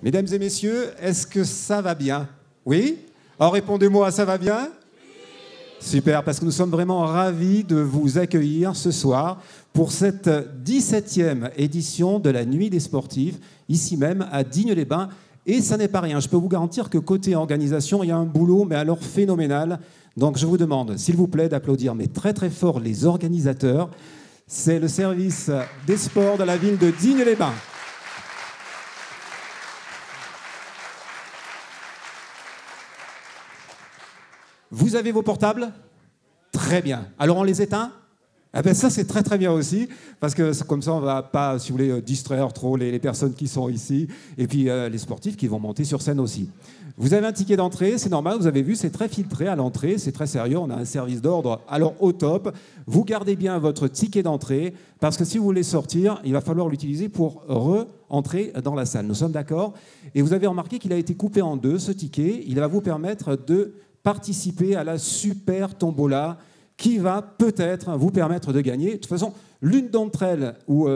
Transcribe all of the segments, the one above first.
Mesdames et messieurs, est-ce que ça va bien? Oui? Alors répondez-moi, ça va bien? Super, parce que nous sommes vraiment ravis de vous accueillir ce soir pour cette 17e édition de la Nuit des Sportifs, ici même à Digne-les-Bains. Et ça n'est pas rien, je peux vous garantir que côté organisation, il y a un boulot, mais alors phénoménal. Donc je vous demande, s'il vous plaît, d'applaudir, mais très très fort, les organisateurs. C'est le service des sports de la ville de Digne-les-Bains. Vous avez vos portables? Très bien. Alors on les éteint? Eh bien ça c'est très très bien aussi, parce que comme ça on ne va pas, si vous voulez, distraire trop les personnes qui sont ici, et puis les sportifs qui vont monter sur scène aussi. Vous avez un ticket d'entrée, c'est normal, vous avez vu, c'est très filtré à l'entrée, c'est très sérieux, on a un service d'ordre, alors au top. Vous gardez bien votre ticket d'entrée, parce que si vous voulez sortir, il va falloir l'utiliser pour re-entrer dans la salle. Nous sommes d'accord? Et vous avez remarqué qu'il a été coupé en deux, ce ticket, il va vous permettre de participer à la super tombola qui va peut-être vous permettre de gagner. De toute façon, l'une d'entre elles, ou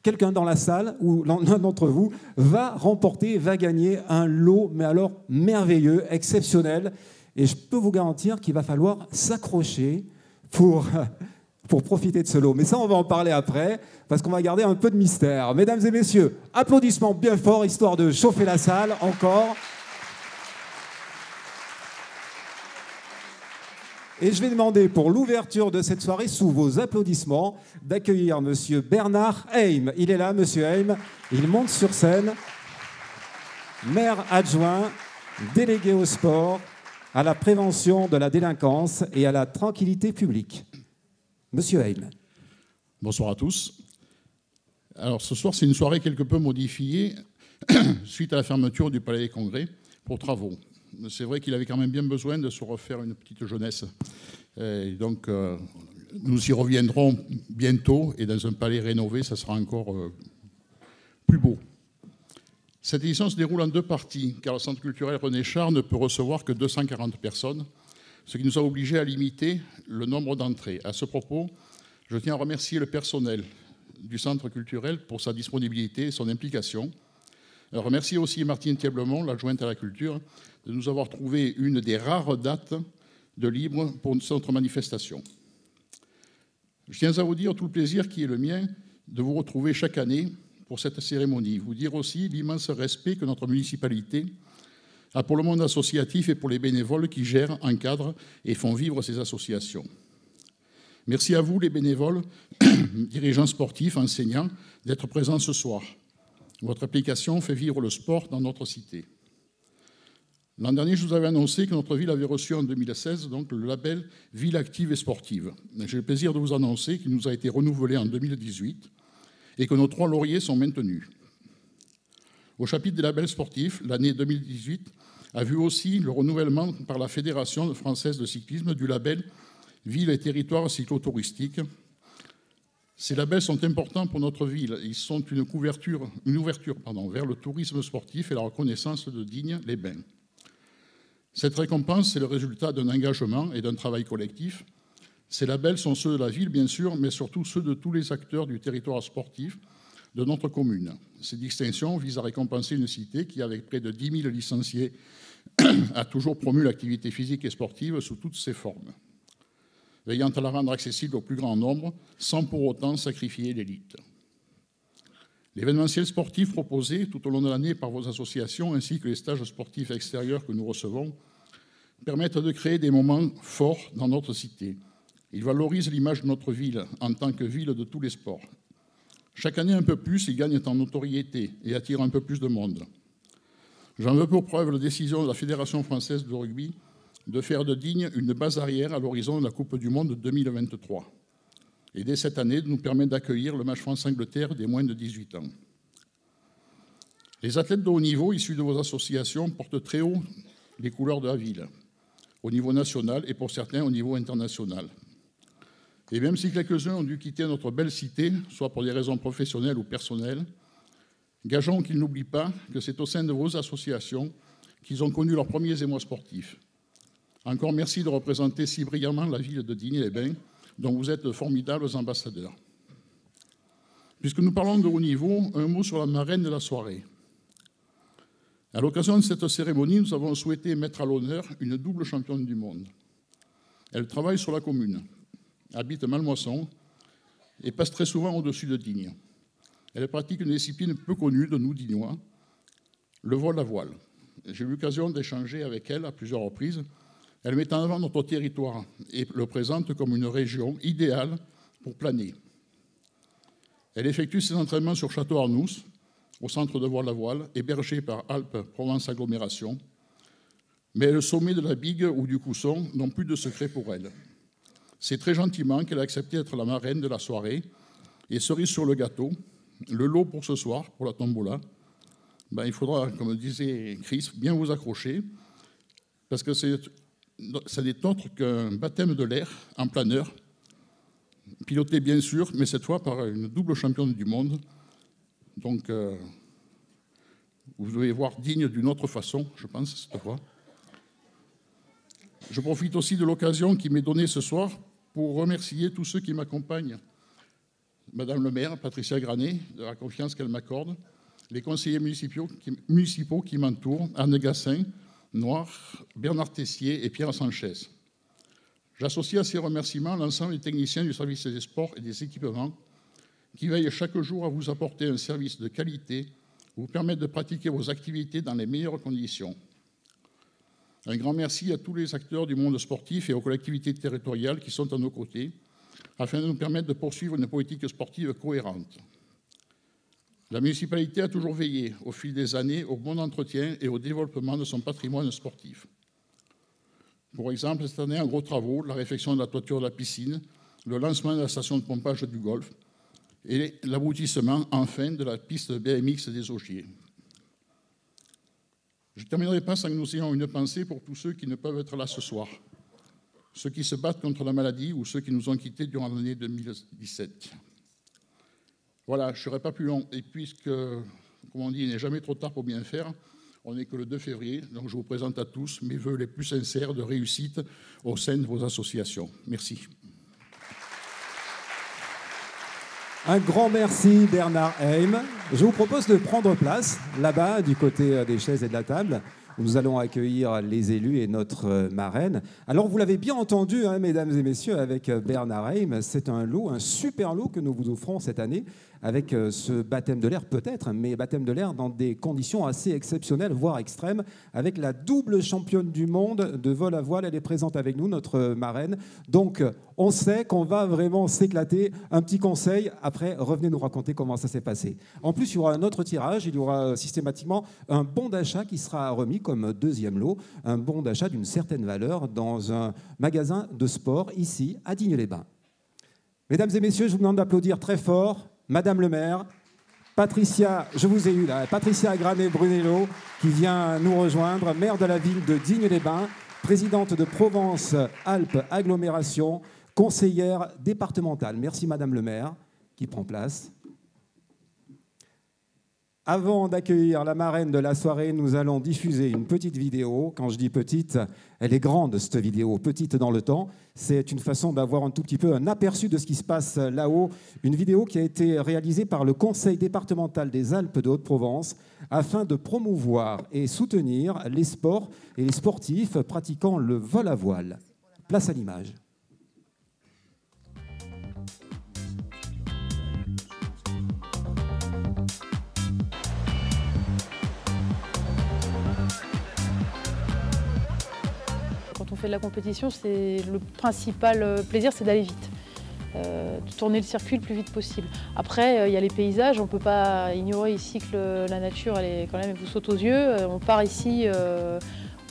quelqu'un dans la salle, ou l'un d'entre vous, va remporter, va gagner un lot, mais alors merveilleux, exceptionnel. Et je peux vous garantir qu'il va falloir s'accrocher pour profiter de ce lot. Mais ça, on va en parler après, parce qu'on va garder un peu de mystère. Mesdames et messieurs, applaudissements bien forts, histoire de chauffer la salle encore. Et je vais demander pour l'ouverture de cette soirée, sous vos applaudissements, d'accueillir Monsieur Bernard Heim. Il est là, Monsieur Heim. Il monte sur scène. Maire adjoint, délégué au sport, à la prévention de la délinquance et à la tranquillité publique. Monsieur Heim. Bonsoir à tous. Alors ce soir, c'est une soirée quelque peu modifiée suite à la fermeture du Palais des Congrès pour travaux. C'est vrai qu'il avait quand même bien besoin de se refaire une petite jeunesse. Et donc, nous y reviendrons bientôt, et dans un palais rénové, ça sera encore plus beau. Cette édition se déroule en deux parties, car le centre culturel René Char ne peut recevoir que 240 personnes, ce qui nous a obligés à limiter le nombre d'entrées. À ce propos, je tiens à remercier le personnel du centre culturel pour sa disponibilité et son implication. Alors, remercier aussi Martine Thieblemont, l'adjointe à la culture, de nous avoir trouvé une des rares dates de libre pour notre manifestation. Je tiens à vous dire tout le plaisir qui est le mien de vous retrouver chaque année pour cette cérémonie. Vous dire aussi l'immense respect que notre municipalité a pour le monde associatif et pour les bénévoles qui gèrent, encadrent et font vivre ces associations. Merci à vous, les bénévoles, dirigeants sportifs, enseignants, d'être présents ce soir. Votre application fait vivre le sport dans notre cité. L'an dernier, je vous avais annoncé que notre ville avait reçu en 2016 donc, le label Ville active et sportive. J'ai le plaisir de vous annoncer qu'il nous a été renouvelé en 2018 et que nos 3 lauriers sont maintenus. Au chapitre des labels sportifs, l'année 2018 a vu aussi le renouvellement par la Fédération française de cyclisme du label Ville et territoire cyclotouristique. Ces labels sont importants pour notre ville. Ils sont une ouverture vers le tourisme sportif et la reconnaissance de Digne-les-Bains. Cette récompense, c'est le résultat d'un engagement et d'un travail collectif. Ces labels sont ceux de la ville, bien sûr, mais surtout ceux de tous les acteurs du territoire sportif de notre commune. Ces distinctions visent à récompenser une cité qui, avec près de 10 000 licenciés, a toujours promu l'activité physique et sportive sous toutes ses formes, veillant à la rendre accessible au plus grand nombre, sans pour autant sacrifier l'élite. L'événementiel sportif proposé tout au long de l'année par vos associations, ainsi que les stages sportifs extérieurs que nous recevons, permettent de créer des moments forts dans notre cité. Ils valorisent l'image de notre ville en tant que ville de tous les sports. Chaque année un peu plus, ils gagnent en notoriété et attirent un peu plus de monde. J'en veux pour preuve la décision de la Fédération française de rugby de faire de Digne une base arrière à l'horizon de la Coupe du Monde 2023. Et dès cette année, de nous permettre d'accueillir le match France-Angleterre des moins de 18 ans. Les athlètes de haut niveau issus de vos associations portent très haut les couleurs de la ville, au niveau national et pour certains au niveau international. Et même si quelques-uns ont dû quitter notre belle cité, soit pour des raisons professionnelles ou personnelles, gageons qu'ils n'oublient pas que c'est au sein de vos associations qu'ils ont connu leurs premiers émois sportifs. Encore merci de représenter si brillamment la ville de Digne-les-Bains, dont vous êtes de formidables ambassadeurs. Puisque nous parlons de haut niveau, un mot sur la marraine de la soirée. À l'occasion de cette cérémonie, nous avons souhaité mettre à l'honneur une double championne du monde. Elle travaille sur la commune, habite Malmoisson et passe très souvent au-dessus de Digne. Elle pratique une discipline peu connue de nous, Dignois, le vol à voile. J'ai eu l'occasion d'échanger avec elle à plusieurs reprises. Elle met en avant notre territoire et le présente comme une région idéale pour planer. Elle effectue ses entraînements sur Château-Arnoux, au centre de voile à voile, hébergé par Alpes-Provence Agglomération. Mais le sommet de la Bigue ou du Cousson n'ont plus de secret pour elle. C'est très gentiment qu'elle a accepté d'être la marraine de la soirée. Et cerise sur le gâteau, le lot pour ce soir, pour la tombola, il faudra, comme disait Chris, bien vous accrocher, parce que ça n'est autre qu'un baptême de l'air en planeur, piloté bien sûr, mais cette fois par une double championne du monde. Donc, vous devez voir Digne d'une autre façon, je pense, cette fois. Je profite aussi de l'occasion qui m'est donnée ce soir pour remercier tous ceux qui m'accompagnent. Madame le maire, Patricia Granet, de la confiance qu'elle m'accorde, les conseillers municipaux qui m'entourent, Anne Gassin, Noir, Bernard Tessier et Pierre Sanchez. J'associe à ces remerciements l'ensemble des techniciens du service des sports et des équipements qui veillent chaque jour à vous apporter un service de qualité, vous permettre de pratiquer vos activités dans les meilleures conditions. Un grand merci à tous les acteurs du monde sportif et aux collectivités territoriales qui sont à nos côtés, afin de nous permettre de poursuivre une politique sportive cohérente. La municipalité a toujours veillé, au fil des années, au bon entretien et au développement de son patrimoine sportif. Pour exemple, cette année, en gros travaux, la réfection de la toiture de la piscine, le lancement de la station de pompage du golf et l'aboutissement, enfin, de la piste de BMX des Augiers. Je ne terminerai pas sans que nous ayons une pensée pour tous ceux qui ne peuvent être là ce soir, ceux qui se battent contre la maladie ou ceux qui nous ont quittés durant l'année 2017. Voilà, je ne serai pas plus long. Et puisque, comme on dit, il n'est jamais trop tard pour bien faire, on n'est que le 2 février, donc je vous présente à tous mes vœux les plus sincères de réussite au sein de vos associations. Merci. Un grand merci Bernard Heim. Je vous propose de prendre place là-bas du côté des chaises et de la table où nous allons accueillir les élus et notre marraine. Alors vous l'avez bien entendu, hein, mesdames et messieurs, avec Bernard Heim, c'est un lot, un super lot que nous vous offrons cette année avec ce baptême de l'air peut-être, mais baptême de l'air dans des conditions assez exceptionnelles, voire extrêmes, avec la double championne du monde de vol à voile. Elle est présente avec nous, notre marraine. Donc, on sait qu'on va vraiment s'éclater. Un petit conseil, après, revenez nous raconter comment ça s'est passé. En plus, il y aura un autre tirage. Il y aura systématiquement un bon d'achat qui sera remis comme deuxième lot, un bon d'achat d'une certaine valeur dans un magasin de sport ici, à Digne-les-Bains. Mesdames et messieurs, je vous demande d'applaudir très fort Madame le maire, Patricia, je vous ai eu là, Patricia Granet-Brunello, qui vient nous rejoindre, maire de la ville de Digne-les-Bains, présidente de Provence-Alpes-Agglomération, conseillère départementale. Merci Madame le maire, qui prend place. Avant d'accueillir la marraine de la soirée, nous allons diffuser une petite vidéo. Quand je dis petite, elle est grande, cette vidéo, petite dans le temps. C'est une façon d'avoir un tout petit peu un aperçu de ce qui se passe là-haut. Une vidéo qui a été réalisée par le Conseil départemental des Alpes de Haute-Provence afin de promouvoir et soutenir les sports et les sportifs pratiquant le vol à voile. Place à l'image. Quand on fait de la compétition, le principal plaisir, c'est d'aller vite. De tourner le circuit le plus vite possible. Après, il y a les paysages, on ne peut pas ignorer ici que la nature, elle vous saute aux yeux. On part ici,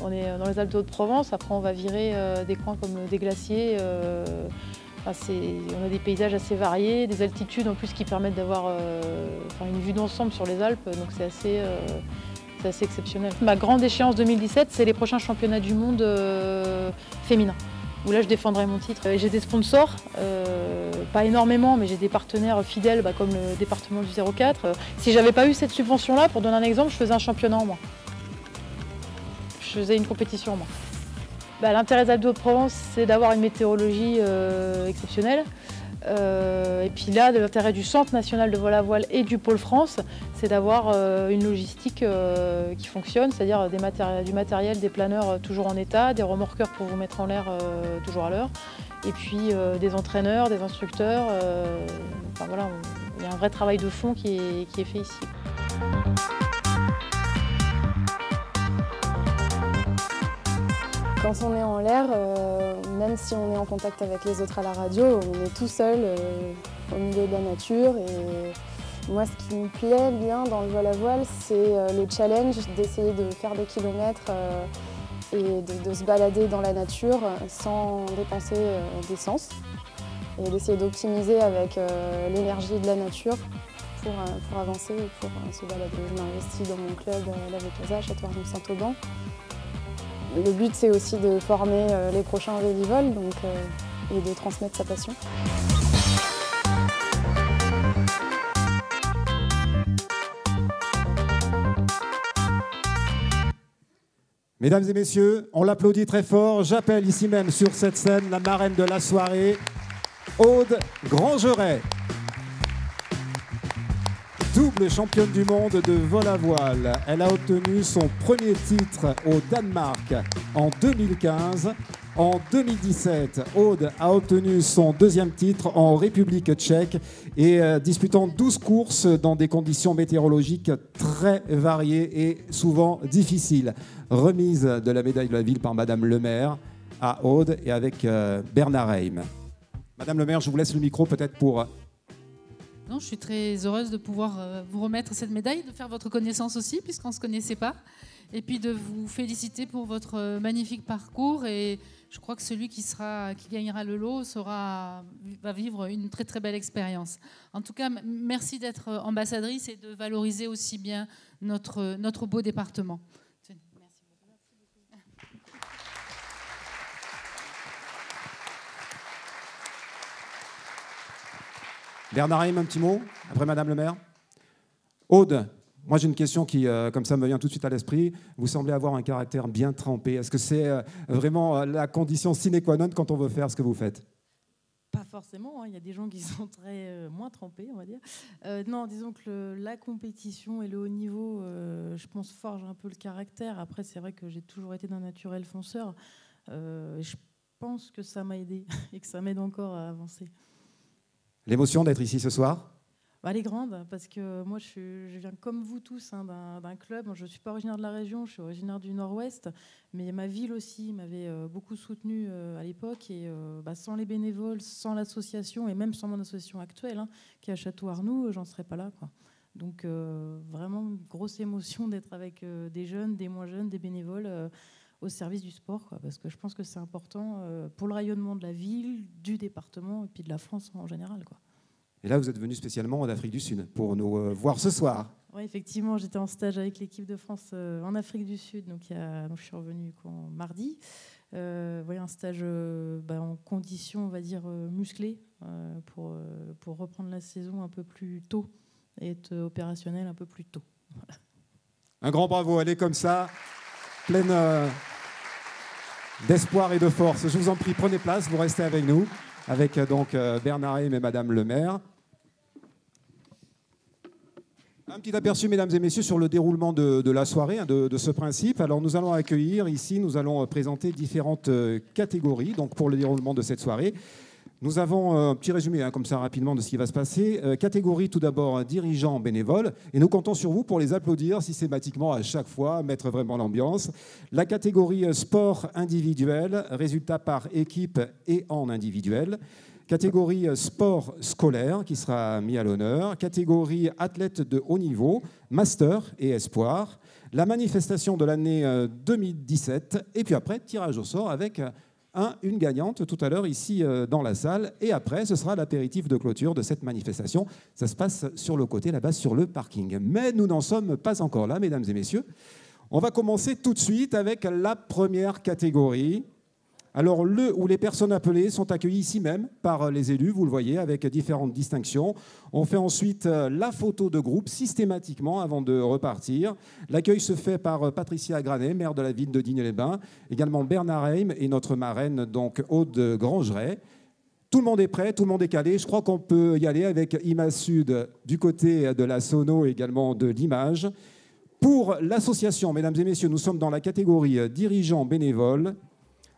on est dans les Alpes de Haute-Provence, après on va virer des coins comme des glaciers. On a des paysages assez variés, des altitudes en plus qui permettent d'avoir une vue d'ensemble sur les Alpes, donc c'est assez exceptionnel. Ma grande échéance 2017, c'est les prochains championnats du monde féminins, où là je défendrai mon titre. J'ai des sponsors, pas énormément, mais j'ai des partenaires fidèles comme le département du 04. Si j'avais pas eu cette subvention-là, pour donner un exemple, je faisais un championnat en moins. Je faisais une compétition en moins. L'intérêt des Alpes de Haute-Provence, c'est d'avoir une météorologie exceptionnelle. Et puis là, l'intérêt du Centre national de vol à voile et du Pôle France, c'est d'avoir une logistique qui fonctionne, c'est-à-dire du matériel, des planeurs toujours en état, des remorqueurs pour vous mettre en l'air toujours à l'heure, et puis des entraîneurs, des instructeurs. Enfin, voilà, il y a un vrai travail de fond qui est fait ici. Quand on est en l'air, même si on est en contact avec les autres à la radio, on est tout seul au milieu de la nature. Et moi, ce qui me plaît bien dans le vol à voile, c'est le challenge d'essayer de faire des kilomètres et de se balader dans la nature sans dépenser d'essence et d'essayer d'optimiser avec l'énergie de la nature pour avancer et pour se balader. Je m'investis dans mon club L'Ave Casa à Château-Arnoux-Saint-Auban. Le but, c'est aussi de former les prochains vélivoles et de transmettre sa passion. Mesdames et messieurs, on l'applaudit très fort. J'appelle ici même sur cette scène la marraine de la soirée, Aude Grangeret. Double championne du monde de vol à voile. Elle a obtenu son premier titre au Danemark en 2015. En 2017, Aude a obtenu son deuxième titre en République tchèque et disputant 12 courses dans des conditions météorologiques très variées et souvent difficiles. Remise de la médaille de la ville par Madame le maire à Aude et avec Bernard Heim. Madame le maire, je vous laisse le micro peut-être pour... Non, je suis très heureuse de pouvoir vous remettre cette médaille, de faire votre connaissance aussi, puisqu'on ne se connaissait pas, et puis de vous féliciter pour votre magnifique parcours. Et je crois que celui qui gagnera le lot va vivre une très très belle expérience. En tout cas, merci d'être ambassadrice et de valoriser aussi bien notre beau département. Bernard Heim, un petit mot, après Madame le maire. Aude, moi j'ai une question qui, comme ça, me vient tout de suite à l'esprit. Vous semblez avoir un caractère bien trempé. Est-ce que c'est vraiment la condition sine qua non quand on veut faire ce que vous faites? Pas forcément, hein. Il y a des gens qui sont très moins trempés, on va dire. Non, disons que la compétition et le haut niveau, je pense, forge un peu le caractère. Après, c'est vrai que j'ai toujours été d'un naturel fonceur. Je pense que ça m'a aidé et que ça m'aide encore à avancer. L'émotion d'être ici ce soir? Elle est grande, parce que moi, je viens comme vous tous d'un club. Je ne suis pas originaire de la région, je suis originaire du Nord-Ouest, mais ma ville aussi m'avait beaucoup soutenue à l'époque. Et sans les bénévoles, sans l'association, et même sans mon association actuelle, qui est à Château-Arnoux, j'en serais pas là, quoi. Donc, vraiment, une grosse émotion d'être avec des jeunes, des moins jeunes, des bénévoles au service du sport, quoi, parce que je pense que c'est important pour le rayonnement de la ville, du département et puis de la France en général, quoi. Et là, vous êtes venu spécialement en Afrique du Sud pour nous voir ce soir. Oui, effectivement, j'étais en stage avec l'équipe de France en Afrique du Sud, donc je suis revenue mardi. Un stage en conditions, on va dire, musclées pour reprendre la saison un peu plus tôt et être opérationnel un peu plus tôt. Voilà. Un grand bravo, elle est comme ça, pleine d'espoir et de force. Je vous en prie, prenez place, vous restez avec nous, avec donc Bernard Heim et Madame le maire. Un petit aperçu, mesdames et messieurs, sur le déroulement de la soirée, de ce principe. Alors, nous allons accueillir ici, nous allons présenter différentes catégories donc pour le déroulement de cette soirée. Nous avons un petit résumé, comme ça, rapidement, de ce qui va se passer. Catégorie, tout d'abord, dirigeants bénévoles. Et nous comptons sur vous pour les applaudir systématiquement à chaque fois, mettre vraiment l'ambiance. La catégorie sport individuel, résultat par équipe et en individuel. Catégorie sport scolaire qui sera mis à l'honneur. Catégorie athlète de haut niveau, master et espoir. La manifestation de l'année 2017. Et puis après, tirage au sort avec une gagnante tout à l'heure ici dans la salle. Et après, ce sera l'apéritif de clôture de cette manifestation. Ça se passe sur le côté, là-bas, sur le parking. Mais nous n'en sommes pas encore là, mesdames et messieurs. On va commencer tout de suite avec la première catégorie. Alors, le ou les personnes appelées sont accueillies ici même par les élus, vous le voyez, avec différentes distinctions. On fait ensuite la photo de groupe systématiquement avant de repartir. L'accueil se fait par Patricia Granet, maire de la ville de Digne-les-Bains, également Bernard Heim et notre marraine, donc Aude Grangeret. Tout le monde est prêt, tout le monde est calé. Je crois qu'on peut y aller avec IMASUD du côté de la sono et également de l'image. Pour l'association, mesdames et messieurs, nous sommes dans la catégorie dirigeants bénévoles.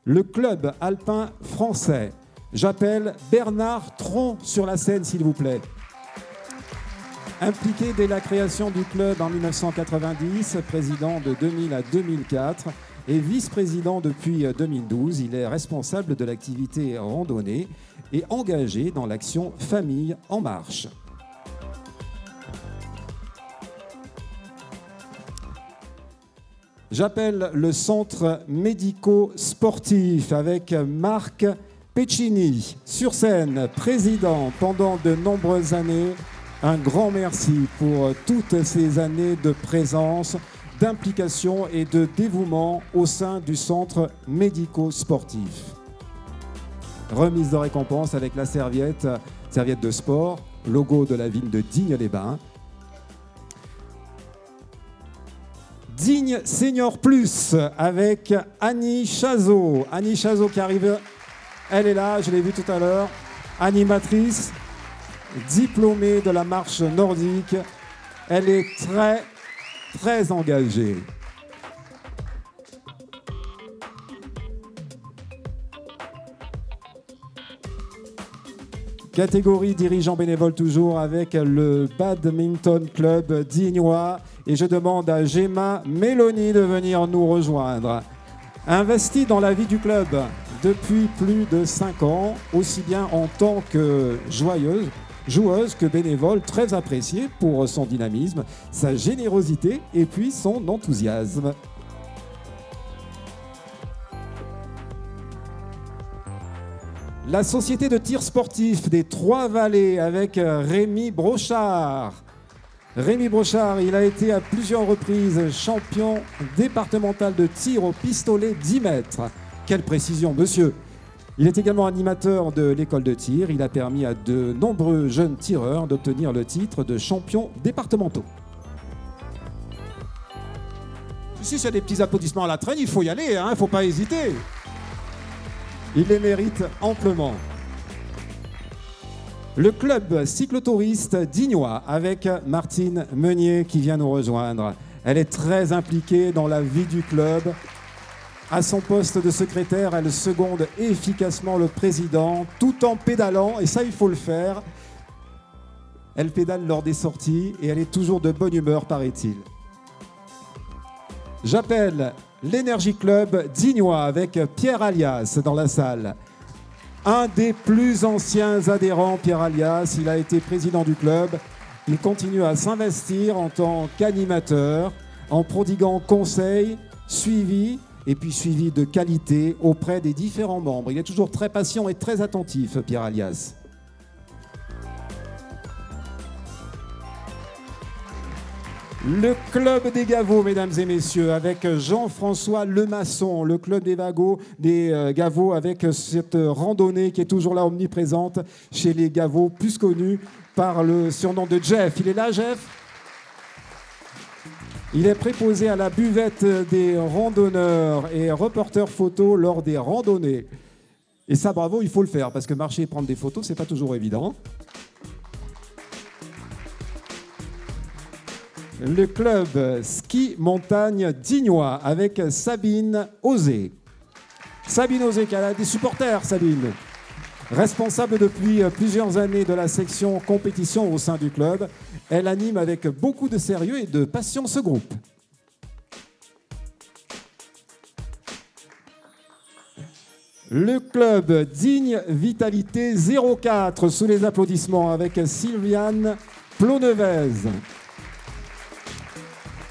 Le club alpin français. J'appelle Bernard Tron sur la scène, s'il vous plaît. Impliqué dès la création du club en 1990, président de 2000 à 2004 et vice-président depuis 2012, il est responsable de l'activité randonnée et engagé dans l'action Famille en marche. J'appelle le centre médico-sportif avec Marc Peccini sur scène, président pendant de nombreuses années. Un grand merci pour toutes ces années de présence, d'implication et de dévouement au sein du centre médico-sportif. Remise de récompense avec la serviette de sport, logo de la ville de Digne-les-Bains. Digne Senior Plus avec Annie Chazot. Annie Chazot qui arrive, elle est là, je l'ai vue tout à l'heure, animatrice, diplômée de la marche nordique. Elle est très, très engagée. Catégorie dirigeant bénévole toujours avec le Badminton Club dignois. Et je demande à Gemma Mélanie de venir nous rejoindre. Investie dans la vie du club depuis plus de 5 ans, aussi bien en tant que joueuse que bénévole, très appréciée pour son dynamisme, sa générosité et puis son enthousiasme. La société de tir sportif des Trois-Vallées avec Rémi Brochard. Rémi Brochard, il a été à plusieurs reprises champion départemental de tir au pistolet 10 mètres. Quelle précision, monsieur! Il est également animateur de l'école de tir. Il a permis à de nombreux jeunes tireurs d'obtenir le titre de champion départementaux. Si c'est des petits applaudissements à la traîne, il faut y aller, il ne faut pas hésiter. Il les mérite amplement. Le club cyclotouriste dignois avec Martine Meunier qui vient nous rejoindre. Elle est très impliquée dans la vie du club. À son poste de secrétaire, elle seconde efficacement le président tout en pédalant, et ça il faut le faire. Elle pédale lors des sorties et elle est toujours de bonne humeur, paraît-il. J'appelle l'Energy Club dignois avec Pierre Alias dans la salle. Un des plus anciens adhérents, Pierre Alias, il a été président du club. Il continue à s'investir en tant qu'animateur, en prodiguant conseils, suivi de qualité auprès des différents membres. Il est toujours très patient et très attentif, Pierre Alias. Le club des Gavots, mesdames et messieurs, avec Jean-François Lemasson, le club des Gavots avec cette randonnée qui est toujours là, omniprésente chez les Gavots, plus connus par le surnom de Jeff. Il est là, Jeff? Il est préposé à la buvette des randonneurs et reporter photo lors des randonnées. Et ça, bravo, il faut le faire, parce que marcher et prendre des photos, c'est pas toujours évident. Le club ski montagne dignois avec Sabine Osé. Sabine Osé, qui a des supporters, Sabine. Responsable depuis plusieurs années de la section compétition au sein du club, elle anime avec beaucoup de sérieux et de passion ce groupe. Le club Digne Vitalité 04, sous les applaudissements, avec Sylviane Plonevez.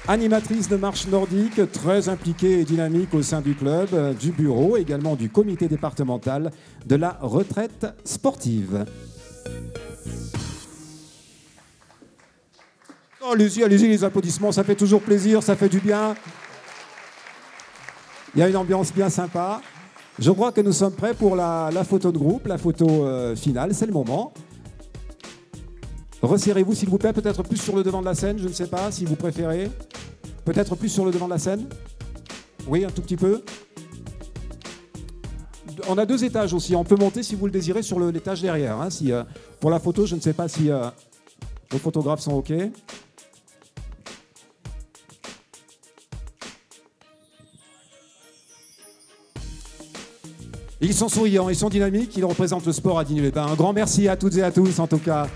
Animatrice de marche nordique, très impliquée et dynamique au sein du club, du bureau, également du comité départemental de la retraite sportive. Oh, allez-y, allez-y, les applaudissements, ça fait toujours plaisir, ça fait du bien. Il y a une ambiance bien sympa. Je crois que nous sommes prêts pour la photo de groupe, la photo finale, c'est le moment. Resserrez-vous s'il vous plaît, peut-être plus sur le devant de la scène, je ne sais pas si vous préférez. Peut-être plus sur le devant de la scène. Oui, un tout petit peu. on a 2 étages aussi. On peut monter si vous le désirez sur l'étage derrière. Hein, si, pour la photo, je ne sais pas si vos photographes sont OK. Ils sont souriants, ils sont dynamiques, ils représentent le sport à Digne-les-Bains. Un grand merci à toutes et à tous en tout cas.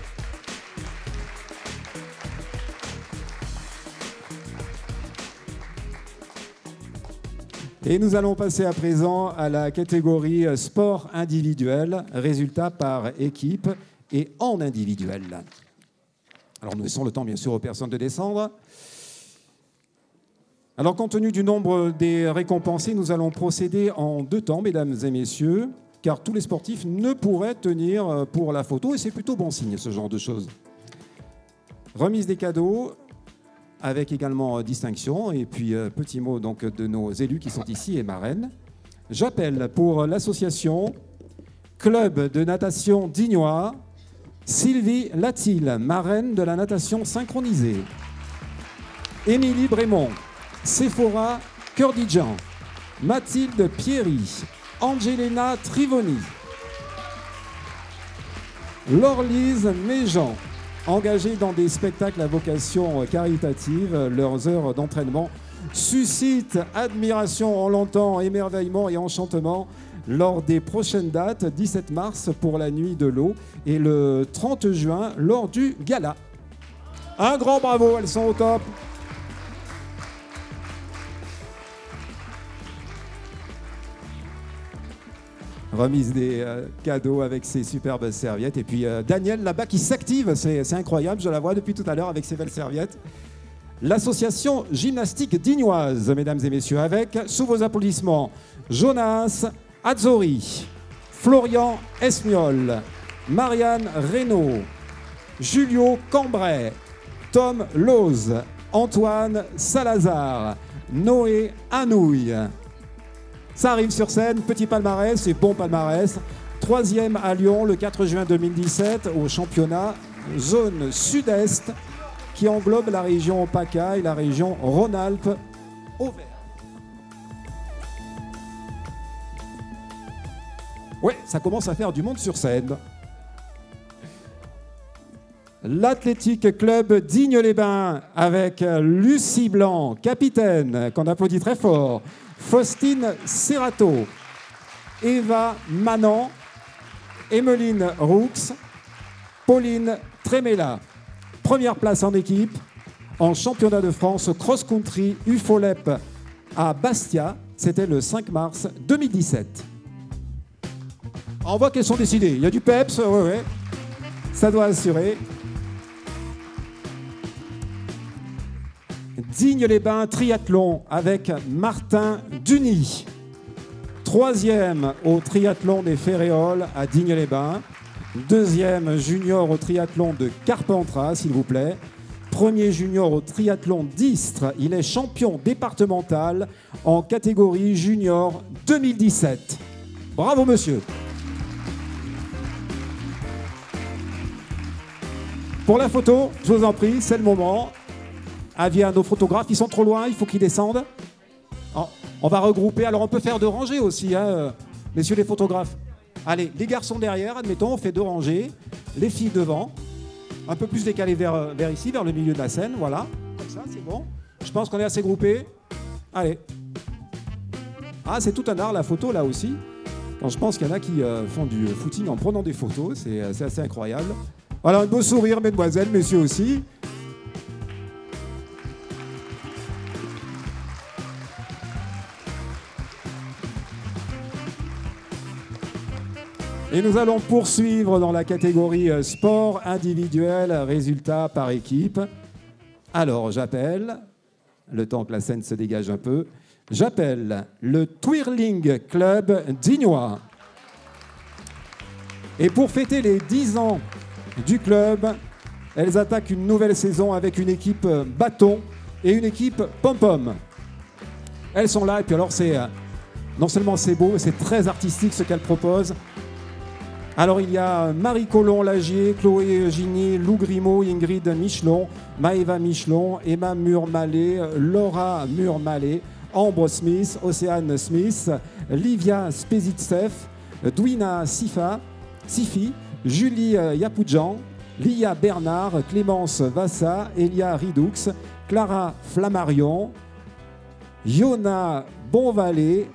Et nous allons passer à présent à la catégorie sport individuel, résultat par équipe et en individuel. Alors nous laissons le temps bien sûr aux personnes de descendre. Alors compte tenu du nombre des récompensés, nous allons procéder en 2 temps, mesdames et messieurs, car tous les sportifs ne pourraient tenir pour la photo et c'est plutôt bon signe ce genre de choses. Remise des cadeaux, avec également distinction. Et puis, petit mot donc, de nos élus qui sont ici et marraines. J'appelle pour l'association Club de natation dignois, Sylvie Latil, marraine de la natation synchronisée. Émilie Brémond, Sephora Curdijan, Mathilde Pierry, Angelina Trivoni, Laure-Lise Méjean, engagés dans des spectacles à vocation caritative. Leurs heures d'entraînement suscitent admiration, on l'entend, émerveillement et enchantement lors des prochaines dates, 17 mars pour la Nuit de l'eau et le 30 juin lors du gala. Un grand bravo, elles sont au top. Remise des cadeaux avec ses superbes serviettes. Et puis Daniel là-bas qui s'active, c'est incroyable, je la vois depuis tout à l'heure avec ses belles serviettes. L'association gymnastique dignoise, mesdames et messieurs, avec, sous vos applaudissements, Jonas Azzori, Florian Esmiol, Marianne Reynaud, Julio Cambrai, Tom Loz, Antoine Salazar, Noé Anouille. Ça arrive sur scène, petit palmarès, c'est bon palmarès. 3e à Lyon le 4 juin 2017 au championnat zone sud-est qui englobe la région PACA et la région Rhône-Alpes-Auvergne. Ouais, ça commence à faire du monde sur scène. L'Athletic Club Digne-les-Bains avec Lucie Blanc, capitaine, qu'on applaudit très fort. Faustine Serrato, Eva Manan, Emeline Roux, Pauline Trémella. Première place en équipe en championnat de France cross-country UFOLEP à Bastia. C'était le 5 mars 2017. On voit qu'elles sont décidées. Il y a du peps, ouais. Ça doit assurer. Digne-les-Bains triathlon avec Martin Duny. 3e au triathlon des Féréoles à Digne-les-Bains. 2e junior au triathlon de Carpentras, s'il vous plaît. 1er junior au triathlon d'Istres. Il est champion départemental en catégorie junior 2017. Bravo, monsieur. Pour la photo, je vous en prie, c'est le moment. Avis à nos photographes, ils sont trop loin, il faut qu'ils descendent. On va regrouper, alors on peut faire 2 rangées aussi, hein, messieurs les photographes. Allez, les garçons derrière, admettons, on fait 2 rangées, les filles devant, un peu plus décalées vers ici, vers le milieu de la scène, voilà, comme ça, c'est bon. Je pense qu'on est assez groupés. Allez. Ah, c'est tout un art, la photo, là aussi. Quand je pense qu'il y en a qui font du footing en prenant des photos, c'est assez incroyable. Voilà, un beau sourire, mesdemoiselles, messieurs aussi. Et nous allons poursuivre dans la catégorie sport individuel, résultat par équipe. Alors, j'appelle, le temps que la scène se dégage un peu, j'appelle le Twirling Club dignois. Et pour fêter les 10 ans du club, elles attaquent une nouvelle saison avec une équipe bâton et une équipe pom-pom. Elles sont là et puis alors c'est non seulement c'est beau, mais c'est très artistique ce qu'elles proposent. Alors il y a Marie Collomb-Lagier, Chloé Eugénie, Lou Grimaud, Ingrid Michelon, Maëva Michelon, Emma Murmalet, Laura Murmalet, Ambre Smith, Océane Smith, Livia Spezitsev, Douina Sifi, Julie Yapoudjan, Lia Bernard, Clémence Vassa, Elia Ridoux, Clara Flammarion, Yona Bonvalet,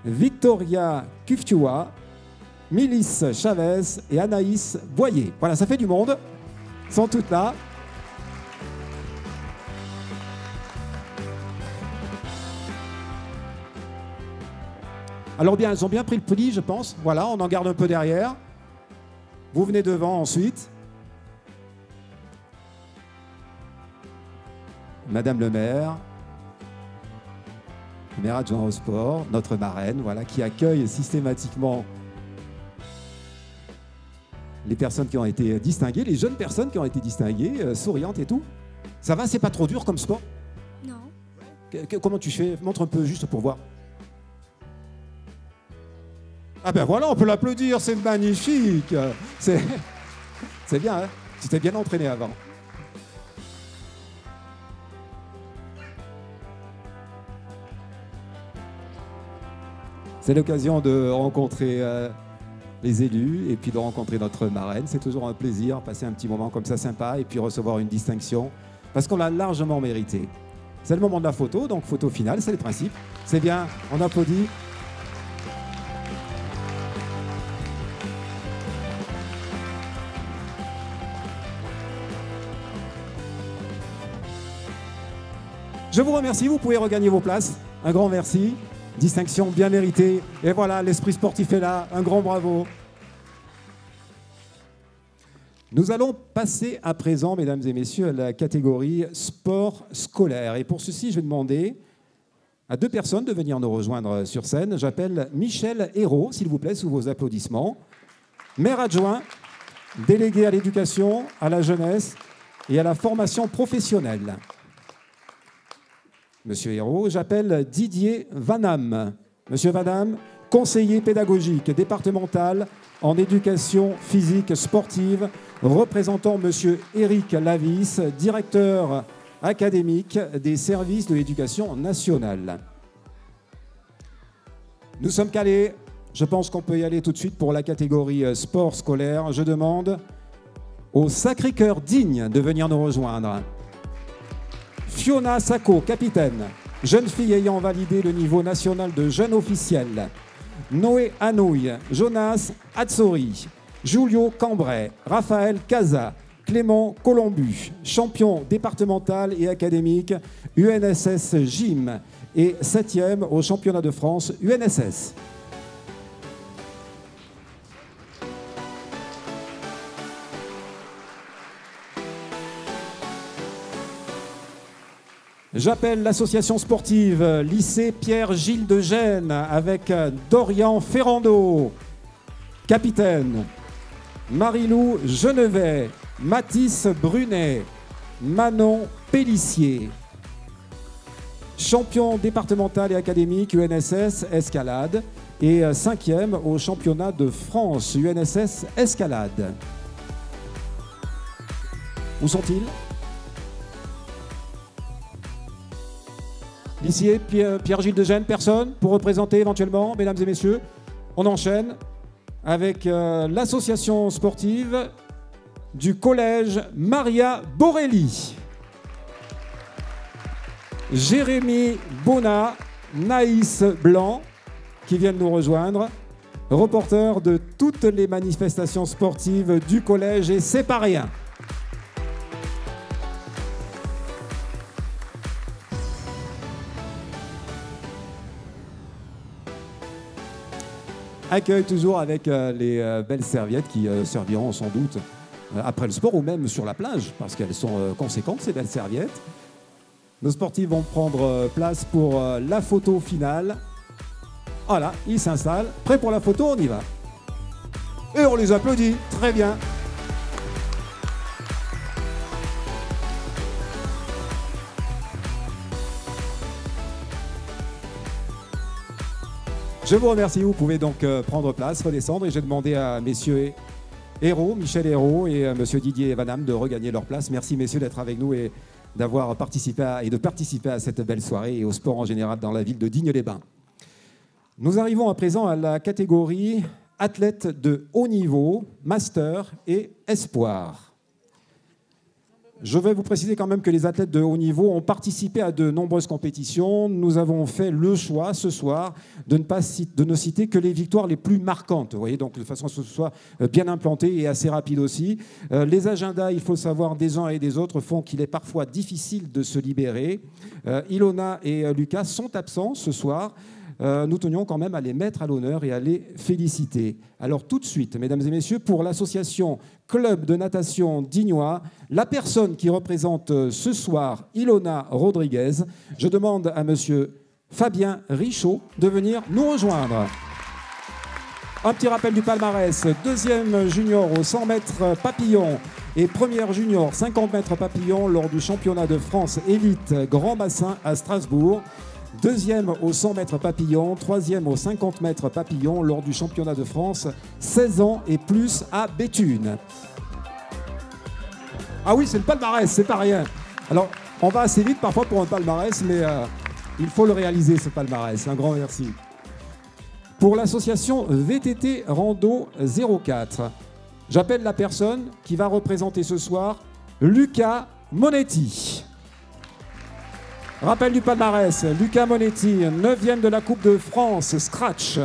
Victoria Kuftua, Milice Chavez et Anaïs Boyer. Voilà, ça fait du monde. Ils sont toutes là. Alors bien, elles ont bien pris le pli, je pense. Voilà, on en garde un peu derrière. Vous venez devant ensuite. Madame le maire adjoint au sport, notre marraine, voilà, qui accueille systématiquement les personnes qui ont été distinguées, les jeunes personnes qui ont été distinguées, souriantes et tout. Ça va, c'est pas trop dur comme sport? Non. Comment tu fais? Montre un peu juste pour voir. Ah ben voilà, on peut l'applaudir, c'est magnifique. C'est bien, hein? Tu t'es bien entraîné avant. C'est l'occasion de rencontrer les élus et puis de rencontrer notre marraine. C'est toujours un plaisir, passer un petit moment comme ça sympa et puis recevoir une distinction parce qu'on l'a largement mérité. C'est le moment de la photo, donc photo finale, c'est le principe. C'est bien, on applaudit. Je vous remercie, vous pouvez regagner vos places. Un grand merci. Distinction bien méritée. Et voilà, l'esprit sportif est là. Un grand bravo. Nous allons passer à présent, mesdames et messieurs, à la catégorie sport scolaire. Et pour ceci, je vais demander à 2 personnes de venir nous rejoindre sur scène. J'appelle Michel Hérault, s'il vous plaît, sous vos applaudissements. Maire adjoint, délégué à l'éducation, à la jeunesse et à la formation professionnelle. Monsieur Hérault, j'appelle Didier Vanham. Monsieur Vanham, conseiller pédagogique départemental en éducation physique sportive, représentant Monsieur Éric Lavis, directeur académique des services de l'éducation nationale. Nous sommes calés. Je pense qu'on peut y aller tout de suite pour la catégorie sport scolaire. Je demande au Sacré-Cœur digne de venir nous rejoindre. Fiona Sacco, capitaine, jeune fille ayant validé le niveau national de jeune officiel. Noé Hanouille, Jonas Atsori, Julio Cambrai, Raphaël Casa, Clément Colombu, champion départemental et académique UNSS Gym et 7e au championnat de France UNSS. J'appelle l'association sportive lycée Pierre-Gilles de Gênes avec Dorian Ferrando, capitaine, Marilou Genevet, Mathis Brunet, Manon Pellissier, champion départemental et académique UNSS Escalade et 5e au championnat de France UNSS Escalade. Où sont-ils? Lycée Pierre-Gilles de Gênes, personne pour représenter éventuellement, mesdames et messieurs. On enchaîne avec l'association sportive du collège Maria Borelli. Jérémy Bonat, Naïs Blanc, qui viennent nous rejoindre, reporter de toutes les manifestations sportives du collège et c'est pas rien. Accueil toujours avec les belles serviettes qui serviront sans doute après le sport ou même sur la plage parce qu'elles sont conséquentes ces belles serviettes. Nos sportifs vont prendre place pour la photo finale. Voilà, ils s'installent. Prêts pour la photo, on y va. Et on les applaudit, très bien. Je vous remercie, vous pouvez donc prendre place, redescendre et j'ai demandé à messieurs Hérault, Michel Hérault et monsieur Didier Vanham de regagner leur place. Merci messieurs d'être avec nous et d'avoir participé à cette belle soirée et au sport en général dans la ville de Digne-les-Bains. Nous arrivons à présent à la catégorie athlètes de haut niveau, master et espoir. Je vais vous préciser quand même que les athlètes de haut niveau ont participé à de nombreuses compétitions. Nous avons fait le choix ce soir de ne citer que les victoires les plus marquantes. Vous voyez, donc de façon à ce que ce soit bien implanté et assez rapide aussi. Les agendas, il faut savoir, des uns et des autres font qu'il est parfois difficile de se libérer. Ilona et Lucas sont absents ce soir. Nous tenions quand même à les mettre à l'honneur et à les féliciter. Alors tout de suite, mesdames et messieurs, pour l'association Club de natation d'Ignois, la personne qui représente ce soir Ilona Rodriguez, je demande à monsieur Fabien Richaud de venir nous rejoindre. Un petit rappel du palmarès, deuxième junior au 100 mètres papillon et première junior 50 mètres papillon lors du championnat de France élite Grand Bassin à Strasbourg. Deuxième au 100 mètres papillon, troisième au 50 mètres papillon lors du championnat de France, 16 ans et plus à Béthune. Ah oui, c'est le palmarès, c'est pas rien. Alors, on va assez vite parfois pour un palmarès, mais il faut le réaliser, ce palmarès. Un grand merci. Pour l'association VTT Rando 04, j'appelle la personne qui va représenter ce soir Luca Monetti. Rappel du palmarès, Luca Monetti, 9e de la Coupe de France, Scratch,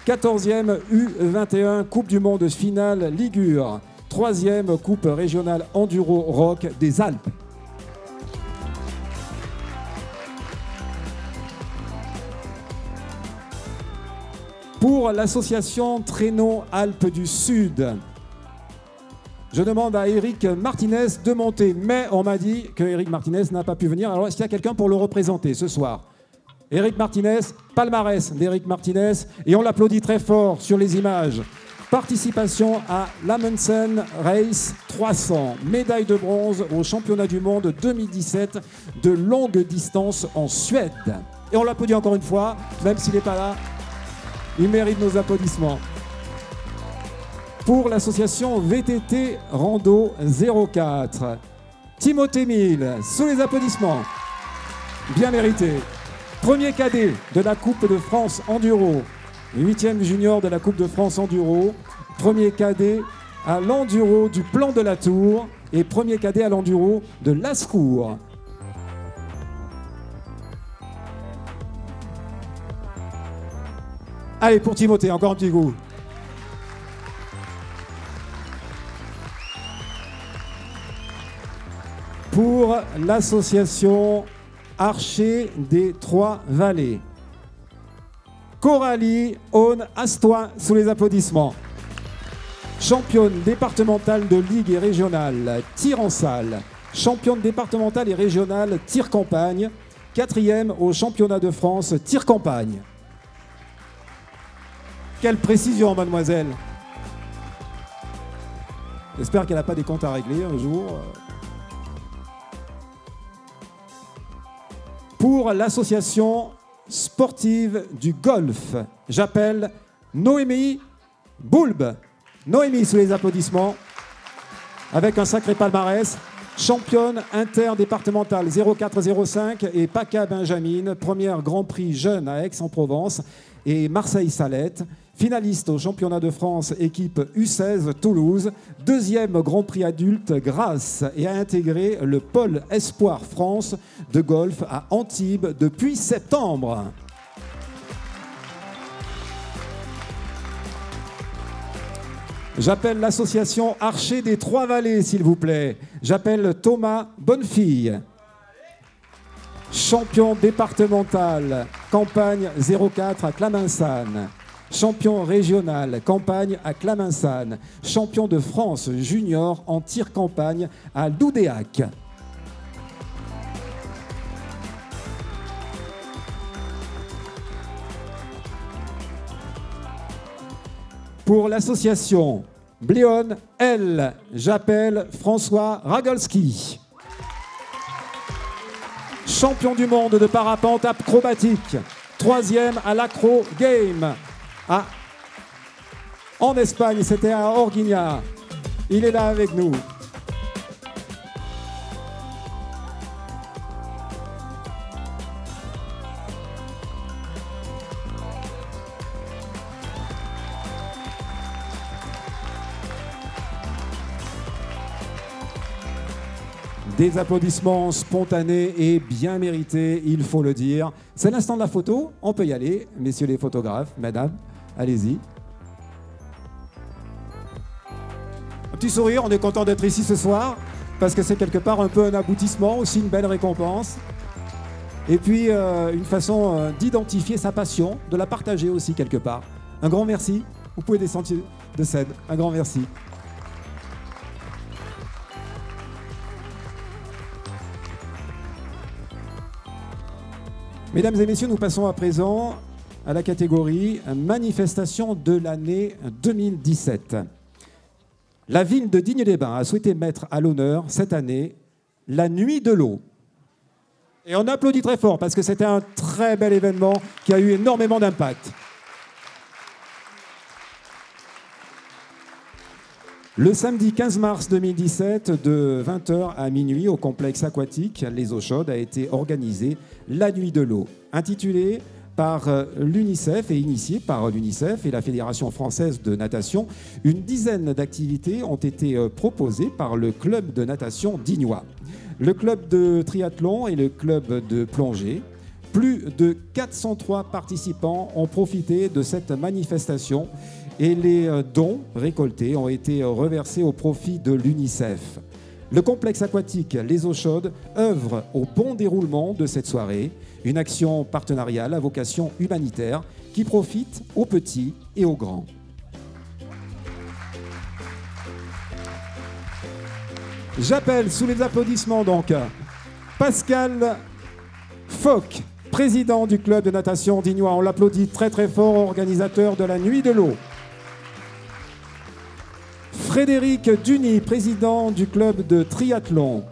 14e U21, Coupe du Monde finale Ligure, 3e Coupe régionale Enduro Rock des Alpes. Pour l'association Traîneau Alpes du Sud, je demande à Éric Martinez de monter, mais on m'a dit que Éric Martinez n'a pas pu venir. Alors, est-ce qu'il y a quelqu'un pour le représenter ce soir? Éric Martinez, palmarès d'Éric Martinez, et on l'applaudit très fort sur les images. Participation à l'Amundsen Race 300, médaille de bronze au championnat du monde 2017 de longue distance en Suède. Et on l'applaudit encore une fois, même s'il n'est pas là, il mérite nos applaudissements. Pour l'association VTT Rando 04, Timothée Mille, sous les applaudissements, bien mérité. Premier cadet de la Coupe de France Enduro, 8e junior de la Coupe de France Enduro, premier cadet à l'Enduro du Plan de la Tour et premier cadet à l'Enduro de Lascours. Allez, pour Timothée, encore un petit coup. Pour l'association Archer des Trois-Vallées, Coralie Aune-Astoin, sous les applaudissements. Championne départementale de ligue et régionale, tir en salle. Championne départementale et régionale, tir campagne. 4e au championnat de France, tir campagne. Quelle précision, mademoiselle. J'espère qu'elle n'a pas des comptes à régler un jour. Pour l'association sportive du golf, j'appelle Noémie Boulbe. Noémie, sous les applaudissements, avec un sacré palmarès. Championne interdépartementale 04-05 et PACA Benjamin, première Grand Prix jeune à Aix-en-Provence et Marseille-Salette. Finaliste au championnat de France équipe U16 Toulouse, deuxième Grand Prix adulte grâce et a intégré le pôle Espoir France de golf à Antibes depuis septembre. J'appelle l'association Archer des Trois-Vallées, s'il vous plaît. J'appelle Thomas Bonnefille. Champion départemental, campagne 04 à Claminsanne. Champion régional, campagne à Claminsanne. Champion de France junior en tir campagne à Loudéac. Pour l'association Bléon L, j'appelle François Ragolski. Champion du monde de parapente acrobatique, 3e à l'Acro Game. En Espagne, c'était à Orguiña. Il est là avec nous. Des applaudissements spontanés et bien mérités, il faut le dire. C'est l'instant de la photo, on peut y aller. Messieurs les photographes, madame, allez-y. Un petit sourire, on est content d'être ici ce soir, parce que c'est quelque part un peu un aboutissement, aussi une belle récompense. Et puis une façon d'identifier sa passion, de la partager aussi quelque part. Un grand merci, vous pouvez descendre de scène, un grand merci. Mesdames et messieurs, nous passons à présent à la catégorie manifestation de l'année 2017. La ville de Digne-les-Bains a souhaité mettre à l'honneur cette année la Nuit de l'eau. Et on applaudit très fort parce que c'était un très bel événement qui a eu énormément d'impact. Le samedi 15 mars 2017, de 20h à minuit, au complexe aquatique Les Eaux Chaudes, a été organisée la Nuit de l'eau, intitulée par l'UNICEF et initiée par l'UNICEF et la Fédération française de natation. Une dizaine d'activités ont été proposées par le club de natation dignois, le club de triathlon et le club de plongée. Plus de 403 participants ont profité de cette manifestation et les dons récoltés ont été reversés au profit de l'UNICEF. Le complexe aquatique Les Eaux Chaudes œuvre au bon déroulement de cette soirée, une action partenariale à vocation humanitaire qui profite aux petits et aux grands. J'appelle sous les applaudissements donc Pascal Foch, président du club de natation dignois. On l'applaudit très très fort, organisateur de la Nuit de l'eau. Frédéric Duny, président du club de triathlon.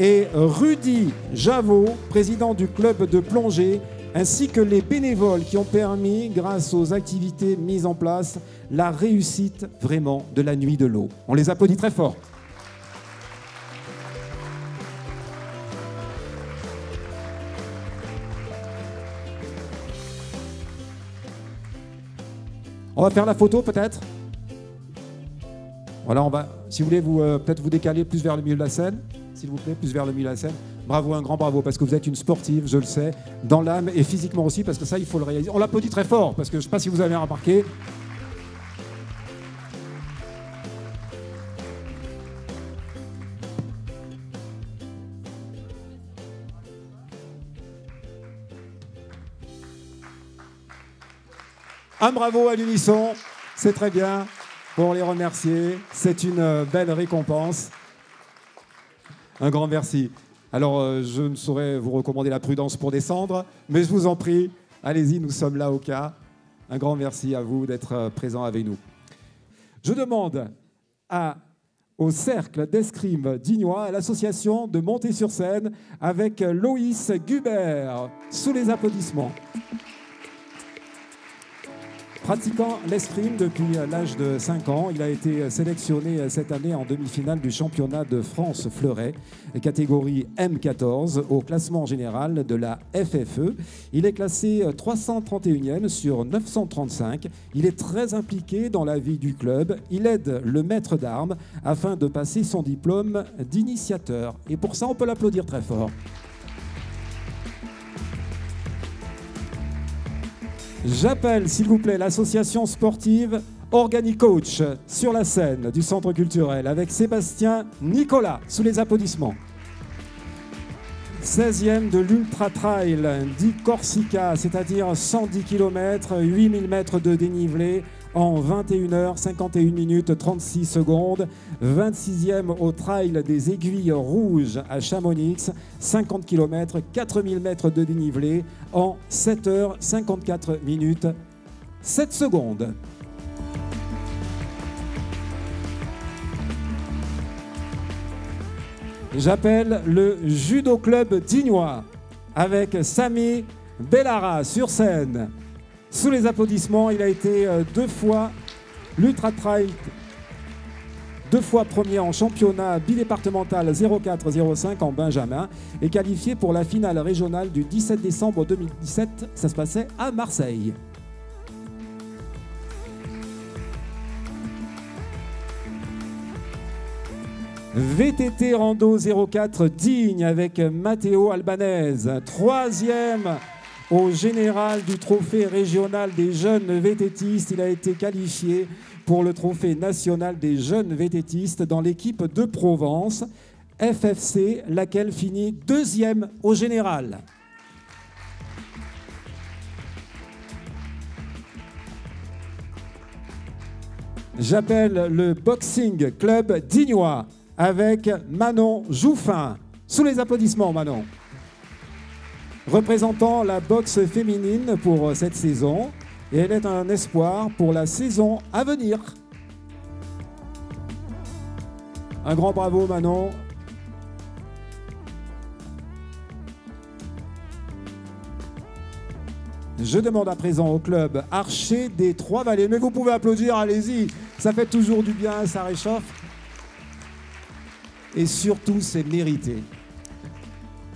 Et Rudy Javot, président du club de plongée, ainsi que les bénévoles qui ont permis, grâce aux activités mises en place, la réussite vraiment de la Nuit de l'eau. On les applaudit très fort. On va faire la photo peut-être. Voilà, on va, si vous voulez, peut-être vous décaler plus vers le milieu de la scène, s'il vous plaît, plus vers le milieu de la scène. Bravo, un grand bravo, parce que vous êtes une sportive, je le sais, dans l'âme et physiquement aussi, parce que ça, il faut le réaliser. On l'applaudit très fort, parce que je ne sais pas si vous avez remarqué. Un bravo à l'unisson, c'est très bien. Pour les remercier, c'est une belle récompense. Un grand merci. Alors, je ne saurais vous recommander la prudence pour descendre, mais je vous en prie, allez-y, nous sommes là au cas. Un grand merci à vous d'être présents avec nous. Je demande au Cercle d'escrime dignois, à l'association de monter sur scène avec Loïs Gubert, sous les applaudissements. Pratiquant l'escrime depuis l'âge de 5 ans, il a été sélectionné cette année en demi-finale du championnat de France fleuret, catégorie M14, au classement général de la FFE. Il est classé 331e sur 935. Il est très impliqué dans la vie du club. Il aide le maître d'armes afin de passer son diplôme d'initiateur. Et pour ça, on peut l'applaudir très fort. J'appelle, s'il vous plaît, l'association sportive Organicoach sur la scène du Centre culturel avec Sébastien Nicolas, sous les applaudissements. 16e de l'Ultra Trail di Corsica, c'est-à-dire 110 km, 8000 mètres de dénivelé en 21h, 51 minutes, 36 secondes. 26e au Trail des Aiguilles Rouges à Chamonix, 50 km, 4000 mètres de dénivelé en 7h, 54 minutes, 7 secondes. J'appelle le Judo Club dignois avec Samy Bellara sur scène. Sous les applaudissements, il a été 2 fois l'Ultra Trail, 2 fois premier en championnat bidépartemental 04-05 en Benjamin et qualifié pour la finale régionale du 17 décembre 2017. Ça se passait à Marseille. VTT Rando 04 Digne avec Matteo Albanese. 3e au général du trophée régional des jeunes VTTistes. Il a été qualifié pour le trophée national des jeunes VTTistes dans l'équipe de Provence, FFC, laquelle finit 2e au général. J'appelle le Boxing Club Dignois avec Manon Jouffin. Sous les applaudissements, Manon. Représentant la boxe féminine pour cette saison, et elle est un espoir pour la saison à venir. Un grand bravo, Manon. Je demande à présent au club Archer des Trois-Vallées. Mais vous pouvez applaudir, allez-y. Ça fait toujours du bien, ça réchauffe. Et surtout, c'est mérité.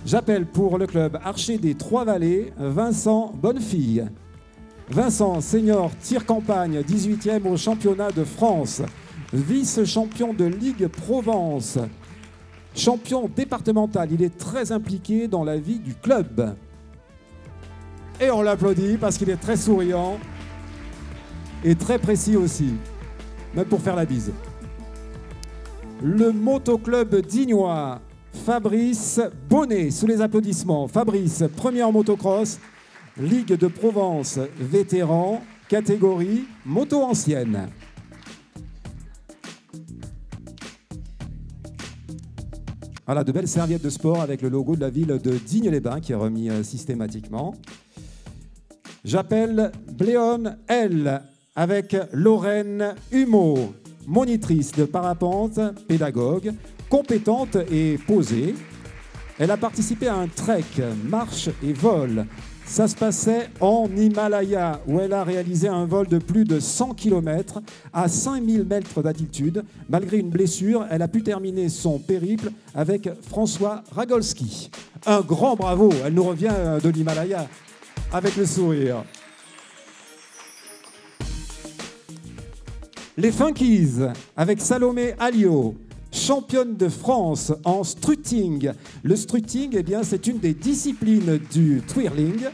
J'appelle pour le club Archer des Trois-Vallées Vincent Bonnefille. Vincent, senior tir campagne, 18e au championnat de France. Vice-champion de Ligue Provence. Champion départemental. Il est très impliqué dans la vie du club. Et on l'applaudit parce qu'il est très souriant et très précis aussi, même pour faire la bise. Le motoclub dignois, Fabrice Bonnet, sous les applaudissements. Fabrice, premier en motocross, Ligue de Provence, vétéran, catégorie moto ancienne. Voilà, de belles serviettes de sport avec le logo de la ville de Digne-les-Bains qui est remis systématiquement. J'appelle Bléone L avec Lorraine Humeau, monitrice de parapente, pédagogue, compétente et posée. Elle a participé à un trek, marche et vol. Ça se passait en Himalaya, où elle a réalisé un vol de plus de 100 km à 5000 mètres d'altitude. Malgré une blessure, elle a pu terminer son périple avec François Ragolski. Un grand bravo, elle nous revient de l'Himalaya. Avec le sourire. Les Funkies, avec Salomé Alliot, championne de France en strutting. Le strutting, eh bien, c'est une des disciplines du twirling,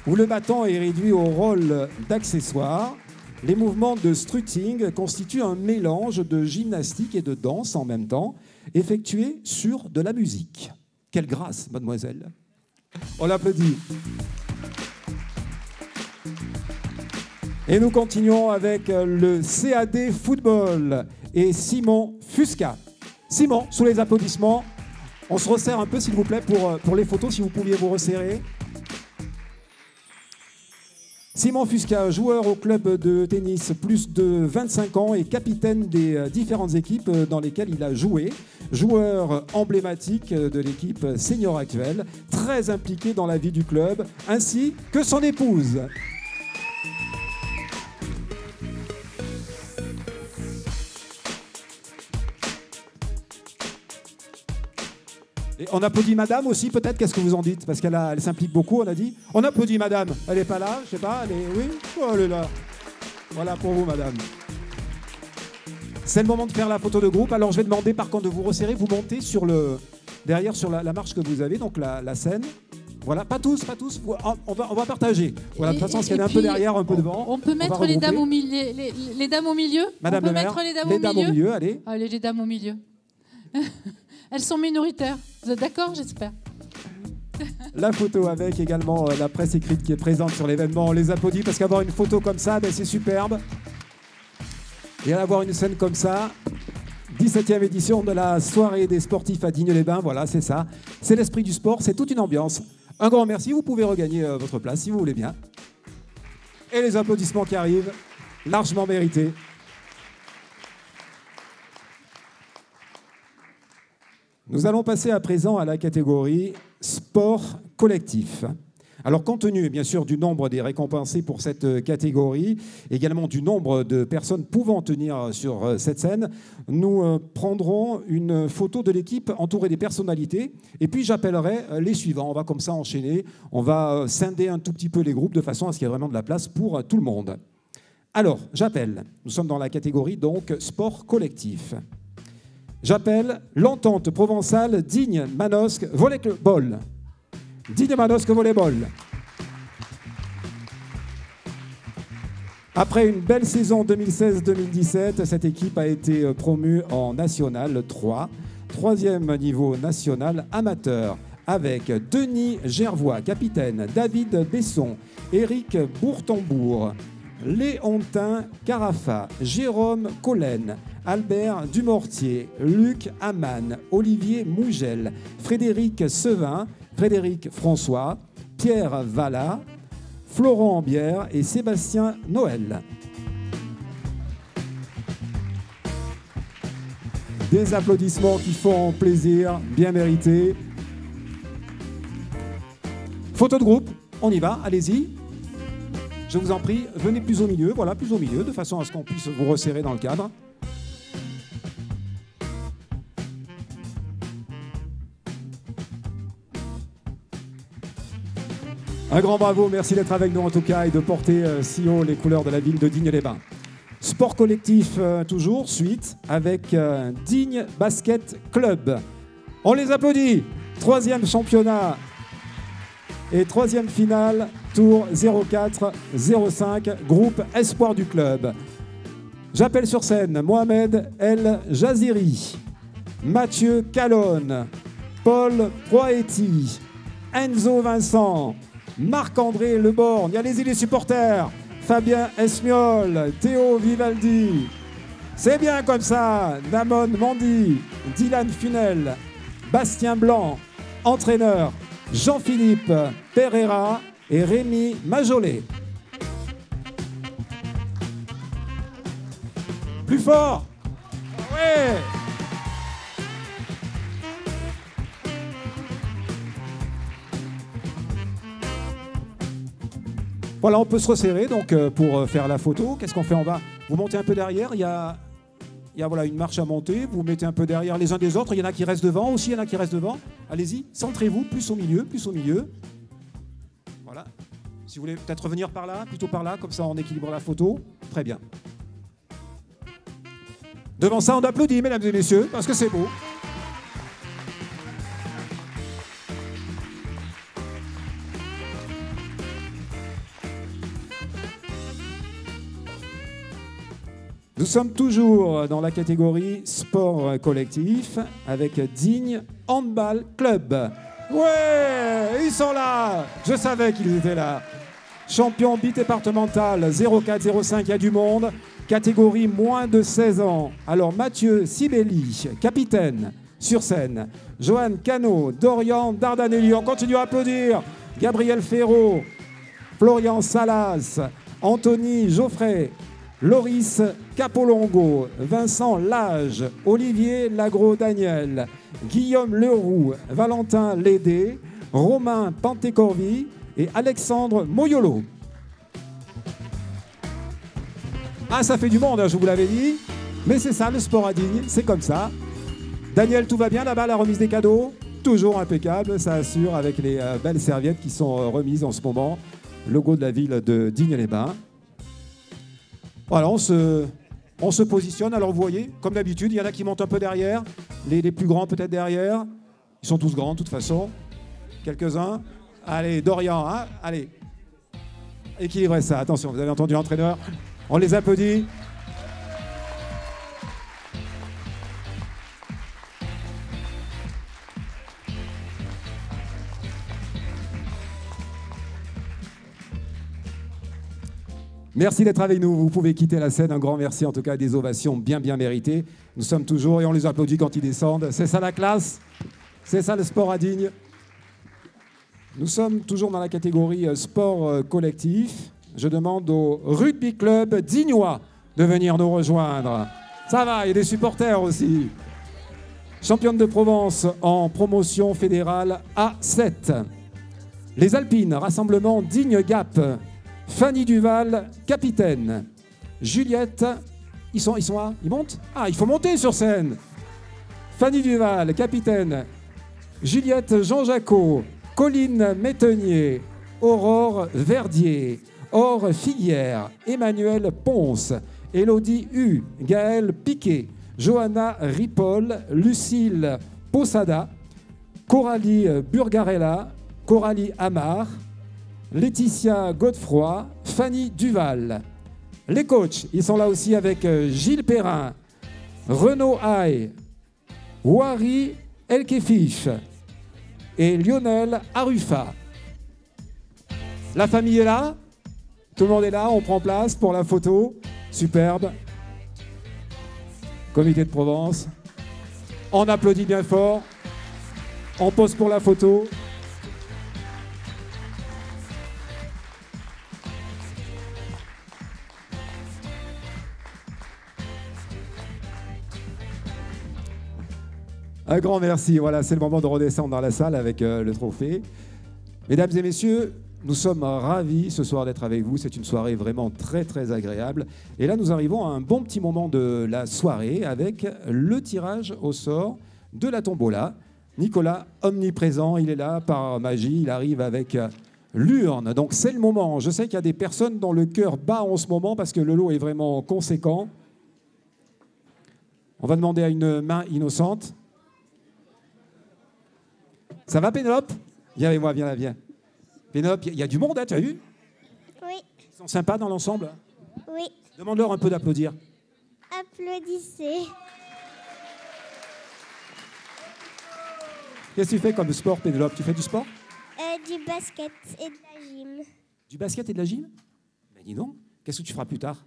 où le battant est réduit au rôle d'accessoire. Les mouvements de strutting constituent un mélange de gymnastique et de danse en même temps, effectué sur de la musique. Quelle grâce, mademoiselle. On l'applaudit. Et nous continuons avec le CAD Football et Simon Fusca. Simon, sous les applaudissements, on se resserre un peu s'il vous plaît pour les photos, si vous pouviez vous resserrer. Simon Fusca, joueur au club de tennis plus de 25 ans et capitaine des différentes équipes dans lesquelles il a joué. Joueur emblématique de l'équipe senior actuelle, très impliqué dans la vie du club, ainsi que son épouse. Et on applaudit madame aussi, peut-être, qu'est-ce que vous en dites? Parce qu'elle elle s'implique beaucoup, on a dit. On applaudit madame. Elle n'est pas là, je sais pas, elle est... Oui, oh, elle est là. Voilà pour vous, madame. C'est le moment de faire la photo de groupe. Alors, je vais demander, par contre, de vous resserrer. Vous montez sur derrière sur la marche que vous avez, donc la scène. Voilà, pas tous. On va partager. Voilà, de toute façon, s'il y en a un peu derrière, un peu devant. On peut mettre les dames au milieu. Les dames au milieu. Madame le maire, les dames au milieu, allez. Allez, les dames au milieu. Elles sont minoritaires. Vous êtes d'accord, j'espère? La photo avec également la presse écrite qui est présente sur l'événement. On les applaudit parce qu'avoir une photo comme ça, ben, c'est superbe. Et avoir une scène comme ça, 17e édition de la soirée des sportifs à Digne-les-Bains, voilà, c'est ça. C'est l'esprit du sport, c'est toute une ambiance. Un grand merci, vous pouvez regagner votre place si vous voulez bien. Et les applaudissements qui arrivent, largement mérités. Nous allons passer à présent à la catégorie sport collectif. Alors, compte tenu, bien sûr, du nombre des récompensés pour cette catégorie, également du nombre de personnes pouvant tenir sur cette scène, nous prendrons une photo de l'équipe entourée des personnalités, et puis j'appellerai les suivants. On va comme ça enchaîner, on va scinder un tout petit peu les groupes de façon à ce qu'il y ait vraiment de la place pour tout le monde. Alors, j'appelle, nous sommes dans la catégorie donc sport collectif. J'appelle l'entente provençale Digne-Manosque Volleyball. Digne-Manosque Volleyball. Après une belle saison 2016-2017, cette équipe a été promue en National 3, troisième niveau national amateur, avec Denis Gervois, capitaine, David Besson, Éric Bourtambour, Léontin Carafa, Jérôme Collen, Albert Dumortier, Luc Amann, Olivier Mougel, Frédéric Sevin, Frédéric François, Pierre Vallat, Florent Bière et Sébastien Noël. Des applaudissements qui font plaisir, bien mérités. Photo de groupe, on y va, allez-y. Je vous en prie, venez plus au milieu, voilà, plus au milieu, de façon à ce qu'on puisse vous resserrer dans le cadre. Un grand bravo, merci d'être avec nous en tout cas et de porter si haut les couleurs de la ville de Digne-les-Bains. Sport collectif toujours, suite, avec Digne Basket Club. On les applaudit. Troisième championnat et troisième finale, tour 04-05, groupe espoir du club. J'appelle sur scène Mohamed El Jaziri, Mathieu Calonne, Paul Proetti, Enzo Vincent, Marc-André Leborgne, allez-y les supporters, Fabien Esmiol, Théo Vivaldi, c'est bien comme ça, Damon Mandy, Dylan Funel, Bastien Blanc, entraîneur, Jean-Philippe Pereira et Rémi Majolet. Plus fort! Ouais! Voilà, on peut se resserrer donc pour faire la photo. Qu'est-ce qu'on fait? On va vous montez un peu derrière. Il y a voilà, une marche à monter. Vous mettez un peu derrière les uns des autres. Il y en a qui restent devant aussi. Il y en a qui restent devant. Allez-y, centrez-vous plus au milieu, plus au milieu. Voilà. Si vous voulez peut-être revenir par là, plutôt par là, comme ça on équilibre la photo. Très bien. Devant ça, on applaudit, mesdames et messieurs, parce que c'est beau. Nous sommes toujours dans la catégorie sport collectif avec Digne Handball Club. Ouais, ils sont là. Je savais qu'ils étaient là. Champion bidépartemental 04-05, il y a du monde. Catégorie moins de 16 ans. Alors Mathieu Sibelli, capitaine, sur scène. Johan Cano, Dorian Dardanelli, on continue à applaudir. Gabriel Ferraud, Florian Salas, Anthony Geoffrey, Loris Capolongo, Vincent Lage, Olivier Lagro-Daniel, Guillaume Leroux, Valentin Lédé, Romain Pantécorvi et Alexandre Moyolo. Ah, ça fait du monde, hein, je vous l'avais dit. Mais c'est ça, le sport à Digne, c'est comme ça. Daniel, tout va bien là-bas, la remise des cadeaux? Toujours impeccable, ça assure avec les belles serviettes qui sont remises en ce moment. Logo de la ville de Digne-les-Bains. Voilà, on se positionne. Alors vous voyez, comme d'habitude, il y en a qui montent un peu derrière. Les plus grands peut-être derrière. Ils sont tous grands de toute façon. Quelques-uns. Allez, Dorian, hein, allez. Équilibrez ça. Attention, vous avez entendu l'entraîneur. On les applaudit. Merci d'être avec nous. Vous pouvez quitter la scène. Un grand merci, en tout cas, des ovations bien méritées. Nous sommes toujours, et on les applaudit quand ils descendent. C'est ça la classe. C'est ça le sport à Digne. Nous sommes toujours dans la catégorie sport collectif. Je demande au rugby club dignois de venir nous rejoindre. Ça va, il y a des supporters aussi. Championne de Provence en promotion fédérale A7. Les Alpines, rassemblement Digne-Gap. Fanny Duval, capitaine. Juliette, ils sont là? Ils montent? Ah, il faut monter sur scène. Fanny Duval, capitaine. Juliette Jean-Jacot, Colline Métenier, Aurore Verdier, Aure Figuière, Emmanuel Ponce, Élodie Hu, Gaël Piquet, Johanna Ripoll, Lucille Posada, Coralie Burgarella, Coralie Amar, Laetitia Godefroy, Fanny Duval. Les coachs, ils sont là aussi avec Gilles Perrin, Renaud Haye, Wari Elkefiche et Lionel Arufa. La famille est là, tout le monde est là, on prend place pour la photo. Superbe. Comité de Provence. On applaudit bien fort. On pose pour la photo. Un grand merci. Voilà, c'est le moment de redescendre dans la salle avec le trophée. Mesdames et messieurs, nous sommes ravis ce soir d'être avec vous. C'est une soirée vraiment très très agréable. Et là, nous arrivons à un bon petit moment de la soirée avec le tirage au sort de la tombola. Nicolas, omniprésent, il est là par magie. Il arrive avec l'urne. Donc c'est le moment. Je sais qu'il y a des personnes dont le cœur bat en ce moment parce que le lot est vraiment conséquent. On va demander à une main innocente. Ça va, Pénélope? Viens avec moi, viens là, viens. Pénélope, il y a du monde, hein, tu as vu? Oui. Ils sont sympas dans l'ensemble? Oui. Demande-leur un peu d'applaudir. Applaudissez. Qu'est-ce que tu fais comme sport, Pénélope? Tu fais du sport? Du basket et de la gym. Du basket et de la gym? Ben dis donc, qu'est-ce que tu feras plus tard?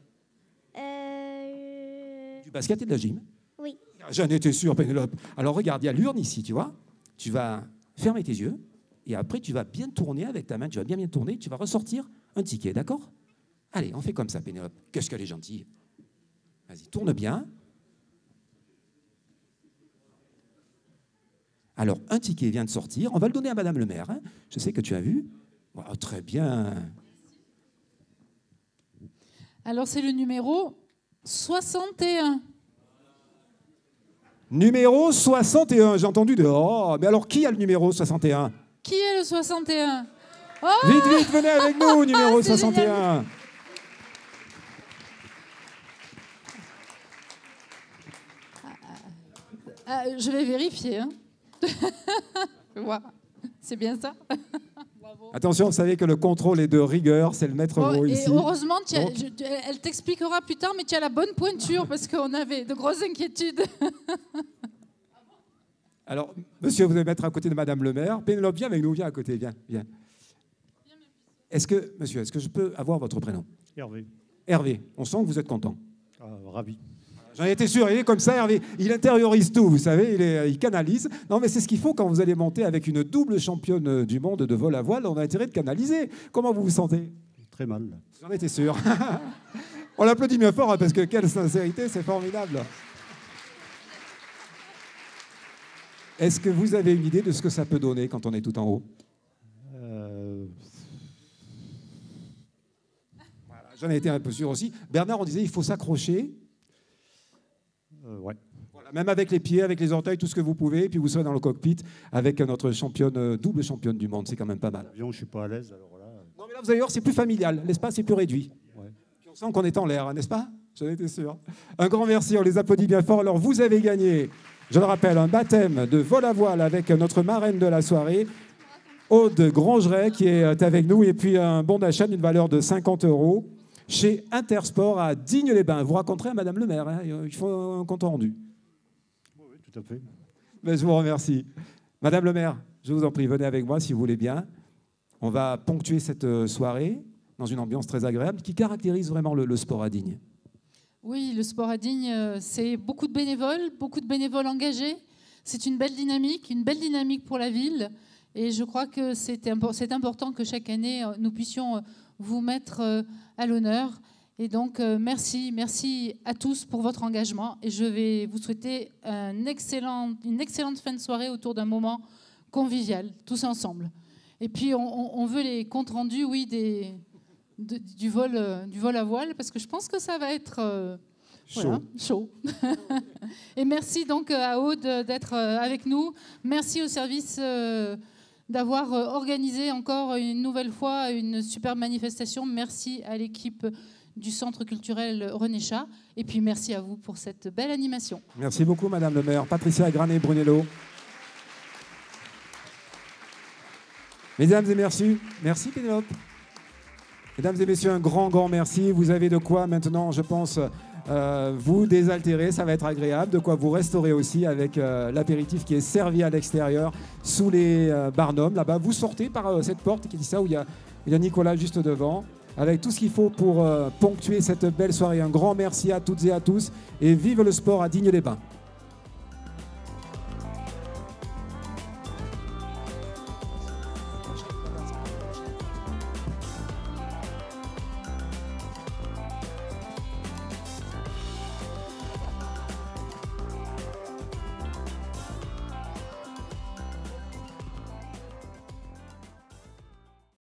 Du basket et de la gym? Oui. J'en étais sûr, Pénélope. Alors regarde, il y a l'urne ici, tu vois? Tu vas fermer tes yeux et après tu vas bien tourner avec ta main, tu vas bien tourner, tu vas ressortir un ticket, d'accord? Allez, on fait comme ça, Pénélope. Qu'est-ce qu'elle est gentille. Vas-y, tourne bien. Alors, un ticket vient de sortir. On va le donner à Madame le maire. Hein. Je sais que tu as vu. Oh, très bien. Alors, c'est le numéro 61. Numéro 61, j'ai entendu de... Oh, mais alors qui a le numéro 61? Qui est le 61? Oh, vite, vite, venez avec nous, numéro 61. Génial. Je vais vérifier. Hein. Voilà. C'est bien ça. Bravo. Attention, vous savez que le contrôle est de rigueur, c'est le maître mot et ici. heureusement, Donc... elle t'expliquera plus tard, mais tu as la bonne pointure parce qu'on avait de grosses inquiétudes. Alors, monsieur, vous allez mettre à côté de Madame le maire. Pénélope, viens avec nous, viens à côté, viens. Monsieur, est-ce que je peux avoir votre prénom? Hervé. Hervé, on sent que vous êtes content. Ravi. J'en étais sûr, il est comme ça, Hervé. Il intériorise tout, vous savez, il canalise. Non, mais c'est ce qu'il faut quand vous allez monter avec une double championne du monde de vol à voile. On a intérêt de canaliser. Comment vous vous sentez? Très mal. J'en étais sûr. On l'applaudit bien fort, hein, parce que quelle sincérité, c'est formidable. Est-ce que vous avez une idée de ce que ça peut donner quand on est tout en haut? Voilà, j'en ai été un peu sûr aussi. Bernard, on disait il faut s'accrocher. Ouais. Voilà, même avec les pieds, avec les orteils, tout ce que vous pouvez, et puis vous serez dans le cockpit avec notre championne, double championne du monde, c'est quand même pas mal. L'avion, je suis pas à l'aise, alors là. Non, mais là, vous allez voir, c'est plus familial, l'espace est plus réduit. Ouais. Puis on sent qu'on est en l'air, n'est-ce pas? J'en étais sûr. Un grand merci, on les applaudit bien fort. Alors, vous avez gagné, je le rappelle, un baptême de vol à voile avec notre marraine de la soirée, Aude Grangeret, qui est avec nous, et puis un bon d'achat d'une valeur de 50 € chez Intersport à Digne-les-Bains. Vous raconterez à Madame le maire, hein, il faut un compte rendu. Oui, tout à fait. Mais je vous remercie. Madame le maire, je vous en prie, venez avec moi si vous voulez bien. On va ponctuer cette soirée dans une ambiance très agréable qui caractérise vraiment le sport à Digne. Oui, le sport à Digne, c'est beaucoup de bénévoles engagés. C'est une belle dynamique pour la ville. Et je crois que c'est important que chaque année, nous puissions vous mettre à l'honneur. Et donc, merci à tous pour votre engagement. Et je vais vous souhaiter une excellente fin de soirée autour d'un moment convivial, tous ensemble. Et puis, on veut les comptes rendus, oui, du vol à voile, parce que je pense que ça va être chaud. Et merci donc à Aude d'être avec nous. Merci au service d'avoir organisé encore une nouvelle fois une superbe manifestation. Merci à l'équipe du Centre culturel René Chat. Et puis merci à vous pour cette belle animation. Merci beaucoup, Madame le maire. Patricia Granet-Brunello. Mesdames et messieurs, merci Pénélope. Mesdames et messieurs, un grand merci. Vous avez de quoi maintenant, je pense, vous désaltérer. Ça va être agréable. De quoi vous restaurer aussi avec l'apéritif qui est servi à l'extérieur sous les barnums. Là-bas, vous sortez par cette porte qui dit ça, où il y a Nicolas juste devant, avec tout ce qu'il faut pour ponctuer cette belle soirée. Un grand merci à toutes et à tous et vive le sport à Digne-les-Bains.